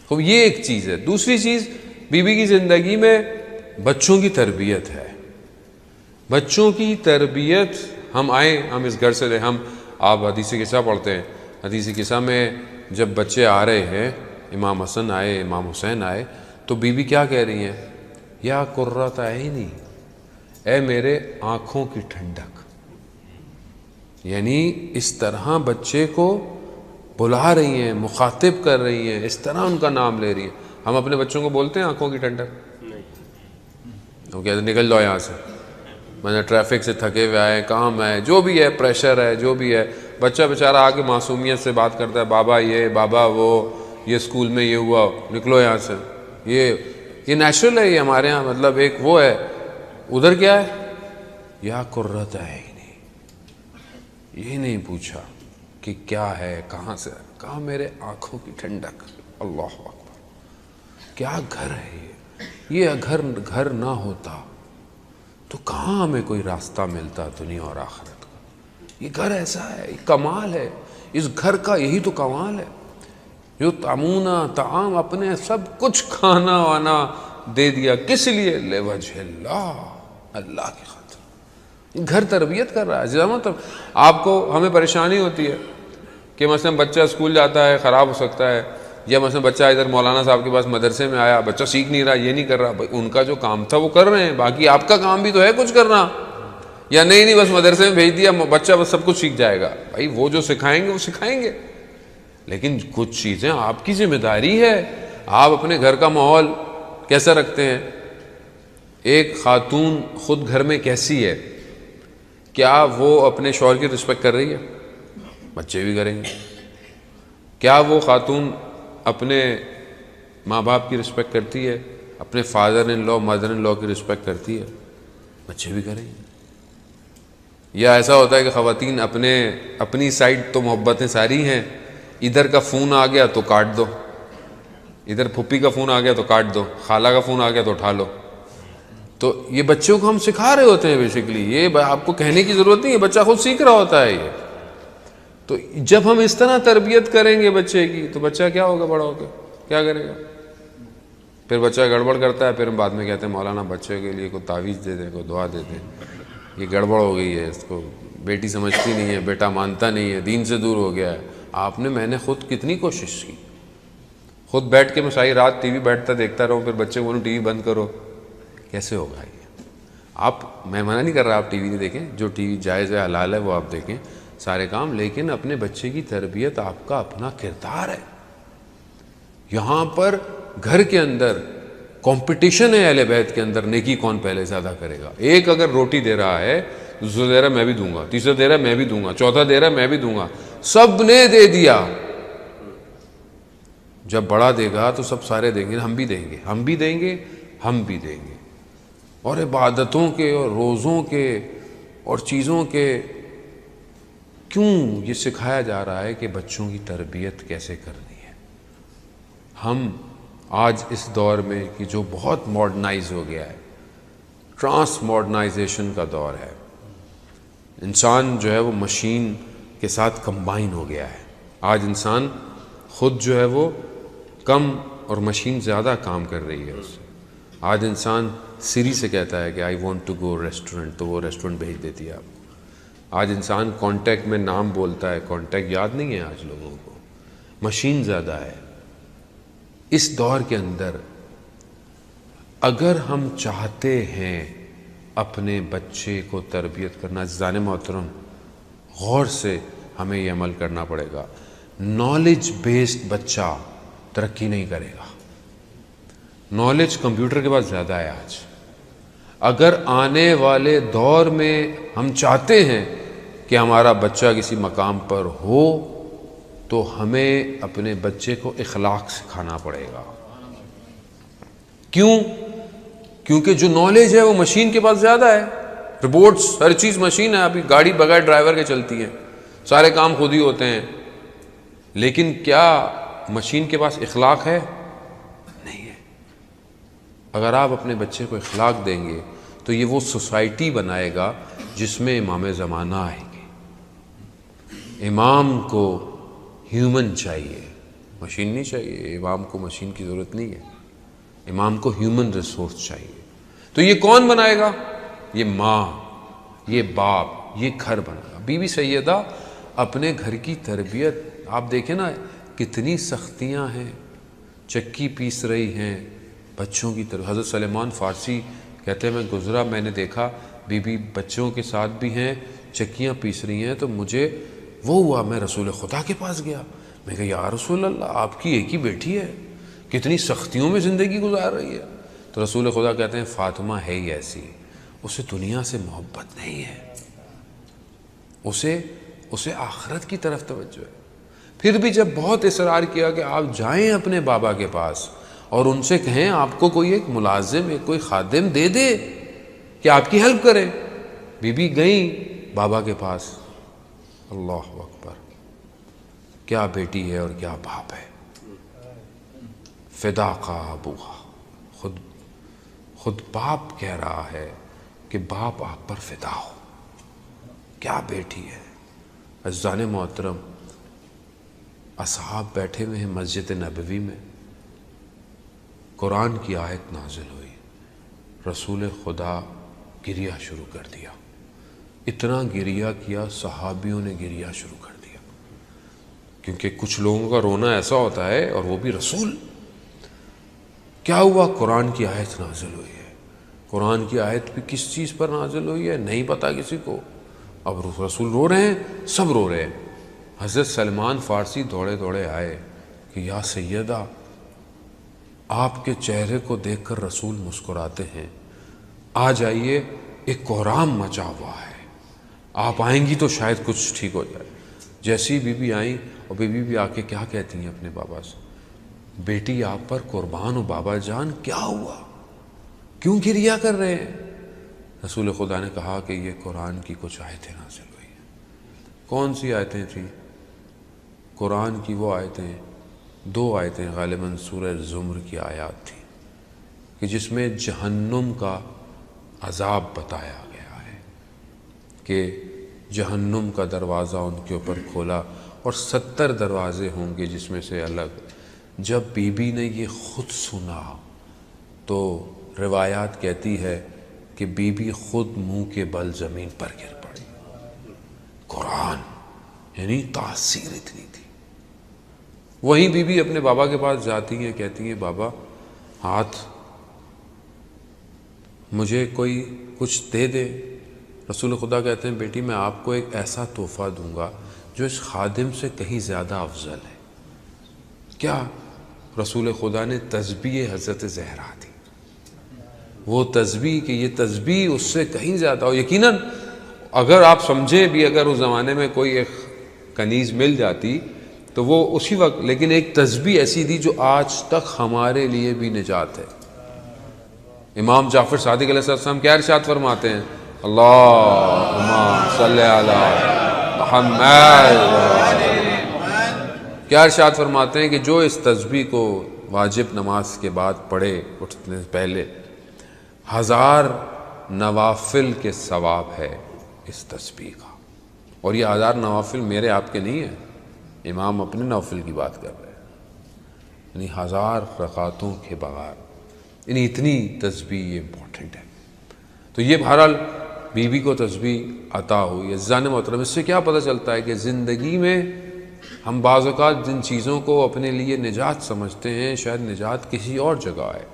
تو یہ ایک چیز ہے. دوسری چیز بیوی کی زندگی میں بچوں کی تربیت ہے. بچوں کی تربیت. ہم اس گھر سے آپ حدیث قصہ پڑھتے ہیں. حدیث قصہ میں جب بچے آ رہے ہیں، امام حسن آئے، امام حسین آئے، تو بیوی کیا کہہ رہی ہیں؟ یا قرۃ عینی، اے میرے آنکھوں کی ٹھنڈک. یعنی اس طرح بچے کو بلا رہی ہیں، مخاطب کر رہی ہیں، اس طرح ان کا نام لے رہی ہیں. ہم اپنے بچوں کو بولتے ہیں آنکھوں کی ٹھنڈک؟ وہ کہتے ہیں نکل جاؤ یہاں سے، میں نے ٹریفک سے تھکے ہوئے آئے، کام ہے، جو بھی ہے، پریشر ہے، جو بھی ہے. بچہ بیچارہ آ کے معصومیت سے بات کرتا ہے، بابا یہ، بابا وہ، یہ اسکول میں یہ ہوا، نکلو یہاں سے. یہ نیچرل ہے، یہ ہمارے ہاں مطلب ایک وہ ہے. ادھر کیا ہے؟ یا قرۃ عینی. یہ نہیں پوچھا کہ کیا ہے، کہاں سے، کہا میرے آنکھوں کی ٹھنڈک. اللہ اکبر. کیا گھر ہے یہ اگر گھر نہ ہوتا تو کہاں ہمیں کوئی راستہ ملتا دنیا اور آخرت کا. یہ گھر ایسا ہے، یہ کمال ہے اس گھر کا. یہی تو کمال ہے جو تعمونہ طعام، اپنے سب کچھ کھانا وانا دے دیا. کس لیے؟ لوجہ اللہ، اللہ کی خاطر. گھر تربیت کر رہا ہے. مطلب آپ کو، ہمیں پریشانی ہوتی ہے کہ مثلا بچہ اسکول جاتا ہے، خراب ہو سکتا ہے، یا مثلا بچہ ادھر مولانا صاحب کے پاس مدرسے میں آیا، بچہ سیکھ نہیں رہا، یہ نہیں کر رہا. بھائی ان کا جو کام تھا وہ کر رہے ہیں، باقی آپ کا کام بھی تو ہے کچھ کرنا. یا نہیں بس مدرسے میں بھیج دیا، بچہ بس سب کچھ سیکھ جائے گا. بھائی وہ جو سکھائیں گے وہ سکھائیں گے، لیکن کچھ چیزیں آپ کی ذمہ داری ہے. آپ اپنے گھر کا ماحول کیسا رکھتے ہیں؟ ایک خاتون خود گھر میں کیسی ہے؟ کیا وہ اپنے شوہر کی رسپیکٹ کر رہی ہے؟ بچے بھی کریں گے. کیا وہ خاتون اپنے ماں باپ کی رسپیکٹ کرتی ہے؟ اپنے فادر ان لا، مدر ان لا کی رسپیکٹ کرتی ہے؟ بچے بھی کریں گے. یا ایسا ہوتا ہے کہ خواتین اپنی سائڈ تو محبتیں ساری ہیں، ادھر کا فون آ گیا تو کاٹ دو، ادھر پھپھی کا فون آ گیا تو کاٹ دو، خالہ کا فون آ گیا تو اٹھا لو. تو یہ بچوں کو ہم سکھا رہے ہوتے ہیں بیسیکلی. یہ آپ کو کہنے کی ضرورت نہیں ہے، بچہ خود سیکھ رہا ہوتا ہے یہ. تو جب ہم اس طرح تربیت کریں گے بچے کی، تو بچہ کیا ہوگا بڑا ہو کے؟ کیا کرے گا؟ پھر بچہ گڑبڑ کرتا ہے، پھر ہم بعد میں کہتے ہیں مولانا بچے کے لیے کوئی تعویذ دے دیں، کوئی دعا دے دیں، یہ گڑبڑ ہو گئی ہے، اس کو بیٹی سمجھتی نہیں ہے، بیٹا مانتا نہیں ہے، دین سے دور ہو گیا ہے. میں نے خود کتنی کوشش کی، خود بیٹھ کے میں ساری رات ٹی وی بیٹھتا دیکھتا رہوں، پھر بچے بولوں ٹی وی بند کرو. کیسے ہوگا یہ؟ میں منع نہیں کر رہا آپ ٹی وی نہیں دیکھیں، جو ٹی وی جائز ہے، حلال ہے، وہ آپ دیکھیں سارے کام، لیکن اپنے بچے کی تربیت آپ کا اپنا کردار ہے. یہاں پر گھر کے اندر کمپٹیشن ہے اہل بیت کے اندر، نیکی کون پہلے زیادہ کرے گا. ایک اگر روٹی دے رہا ہے، دوسرا دے رہا ہے میں بھی دوں گا، تیسرا دے رہا ہے میں بھی دوں گا، چوتھا دے رہا ہے میں بھی دوں گا. سب نے دے دیا. جب بڑا دے گا تو سب سارے دیں گے، ہم بھی دیں گے، ہم بھی دیں گے، ہم بھی دیں گے. اور عبادتوں کے اور روزوں کے اور چیزوں کے کیوں یہ سکھایا جا رہا ہے کہ بچوں کی تربیت کیسے کرنی ہے. ہم آج اس دور میں کہ جو بہت ماڈرنائز ہو گیا ہے، ٹرانس ماڈرنائزیشن کا دور ہے، انسان جو ہے وہ مشین کے ساتھ کمبائن ہو گیا ہے. آج انسان خود جو ہے وہ کم اور مشین زیادہ کام کر رہی ہے اس سے. آج انسان سری سے کہتا ہے کہ I want to go restaurant, تو وہ ریسٹورنٹ بھیج دیتی ہے آپ کو. آج انسان کانٹیکٹ میں نام بولتا ہے، کانٹیکٹ یاد نہیں ہے آج لوگوں کو، مشین زیادہ ہے. اس دور کے اندر اگر ہم چاہتے ہیں اپنے بچے کو تربیت کرنا، عزیزان محترم غور سے ہمیں یہ عمل کرنا پڑے گا. نالج بیسڈ بچہ ترقی نہیں کرے گا. نالج کمپیوٹر کے پاس زیادہ ہے آج. اگر آنے والے دور میں ہم چاہتے ہیں کہ ہمارا بچہ کسی مقام پر ہو، تو ہمیں اپنے بچے کو اخلاق سکھانا پڑے گا. کیوں؟ کیونکہ جو نالج ہے وہ مشین کے پاس زیادہ ہے. رپورٹس، ہر چیز مشین ہے. ابھی گاڑی بغیر ڈرائیور کے چلتی ہے، سارے کام خود ہی ہوتے ہیں. لیکن کیا مشین کے پاس اخلاق ہے؟ نہیں ہے. اگر آپ اپنے بچے کو اخلاق دیں گے تو یہ وہ سوسائٹی بنائے گا جس میں امام زمانہ آئیں گے. امام کو ہیومن چاہیے، مشین نہیں چاہیے، امام کو مشین کی ضرورت نہیں ہے، امام کو ہیومن ریسورس چاہیے۔ تو یہ کون بنائے گا؟ یہ ماں، یہ باپ، یہ گھر بنائے گا۔ بی بی سیدہ اپنے گھر کی تربیت، آپ دیکھیں نا کتنی سختیاں ہیں، چکی پیس رہی ہیں بچوں کی طرف۔ حضرت سلیمان فارسی کہتے ہیں میں گزرا، میں نے دیکھا بی بی بچوں کے ساتھ بھی ہیں، چکیاں پیس رہی ہیں، تو مجھے وہ ہوا، میں رسول خدا کے پاس گیا، میں کہا یا رسول اللہ آپ کی ایک ہی بیٹی ہے، کتنی سختیوں میں زندگی گزار رہی ہے۔ تو رسول خدا کہتے ہیں فاطمہ ہے ہی ایسی، اسے دنیا سے محبت نہیں ہے، اسے آخرت کی طرف توجہ ہے۔ پھر بھی جب بہت اصرار کیا کہ آپ جائیں اپنے بابا کے پاس اور ان سے کہیں آپ کو کوئی ایک ملازم، ایک کوئی خادم دے دے کہ آپ کی ہیلپ کرے، بی بی گئیں بابا کے پاس۔ اللہ اکبر، کیا بیٹی ہے اور کیا باپ ہے۔ فدا کا ابوہا، خود باپ کہہ رہا ہے کہ باپ آپ پر فدا ہو، کیا بیٹی ہے۔ عزیزان محترم، اصحاب بیٹھے ہوئے ہیں مسجد نبوی میں، قرآن کی آیت نازل ہوئی، رسول خدا گریہ شروع کر دیا، اتنا گریہ کیا صحابیوں نے گریہ شروع کر دیا، کیونکہ کچھ لوگوں کا رونا ایسا ہوتا ہے، اور وہ بھی رسول۔ کیا ہوا؟ قرآن کی آیت نازل ہوئی ہے۔ قرآن کی آیت بھی کس چیز پر نازل ہوئی ہے نہیں پتا کسی کو، اب رسول رو رہے ہیں، سب رو رہے ہیں۔ حضرت سلمان فارسی دوڑے دوڑے آئے کہ یا سیدہ، آپ کے چہرے کو دیکھ کر رسول مسکراتے ہیں، آ جائیے، ایک کوہرام مچا ہوا ہے، آپ آئیں گی تو شاید کچھ ٹھیک ہو جائے۔ جیسی بی بی آئیں، اور بی بی آ کے کیا کہتی ہیں اپنے بابا سے، بیٹی آپ پر قربان ہو بابا جان، کیا ہوا، کیوں گریہ کر رہے ہیں؟ رسول خدا نے کہا کہ یہ قرآن کی کچھ آیتیں نازل ہوئی ہیں۔ کون سی آیتیں تھیں؟ قرآن کی وہ آیتیں، 2 آیتیں غالباً سورہ زمر کی آیات تھیں کہ جس میں جہنم کا عذاب بتایا گیا ہے کہ جہنم کا دروازہ ان کے اوپر کھولا، اور 70 دروازے ہوں گے جس میں سے الگ۔ جب بی بی نے یہ خود سنا تو روایات کہتی ہے کہ بی بی خود منہ کے بل زمین پر گر پڑی۔ قرآن یعنی تاثیر اتنی تھی۔ وہیں بی بی اپنے بابا کے پاس جاتی ہیں، کہتی ہیں بابا ہاتھ مجھے کوئی کچھ دے دے۔ رسول خدا کہتے ہیں بیٹی میں آپ کو ایک ایسا تحفہ دوں گا جو اس خادم سے کہیں زیادہ افضل ہے۔ کیا؟ رسول خدا نے تسبیح حضرت زہرا دی، وہ تسبیح کہ یہ تسبیح اس سے کہیں زیادہ ہو۔ یقیناً اگر آپ سمجھیں بھی، اگر اس زمانے میں کوئی ایک کنیز مل جاتی تو وہ اسی وقت، لیکن ایک تسبیح ایسی دی جو آج تک ہمارے لیے بھی نجات ہے۔ امام جعفر صادق علیہ السلام کیا ارشاد فرماتے ہیں؟ اللہم صلی علی محمد، کیا ارشاد فرماتے ہیں کہ جو اس تسبیح کو واجب نماز کے بعد پڑھے اٹھنے سے پہلے، 1000 نوافل کے ثواب ہے اس تسبیح کا۔ اور یہ 1000 نوافل میرے آپ کے نہیں ہیں، امام اپنے نوافل کی بات کر رہے ہیں، یعنی 1000 رکعتوں کے بغیر، یعنی اتنی تسبیح یہ امپورٹنٹ ہے۔ تو یہ بہرحال بی بی کو تسبیح عطا ہوئی۔ عزیزان محترم، اس سے کیا پتہ چلتا ہے کہ زندگی میں ہم بعض اوقات جن چیزوں کو اپنے لیے نجات سمجھتے ہیں، شاید نجات کسی اور جگہ ہے۔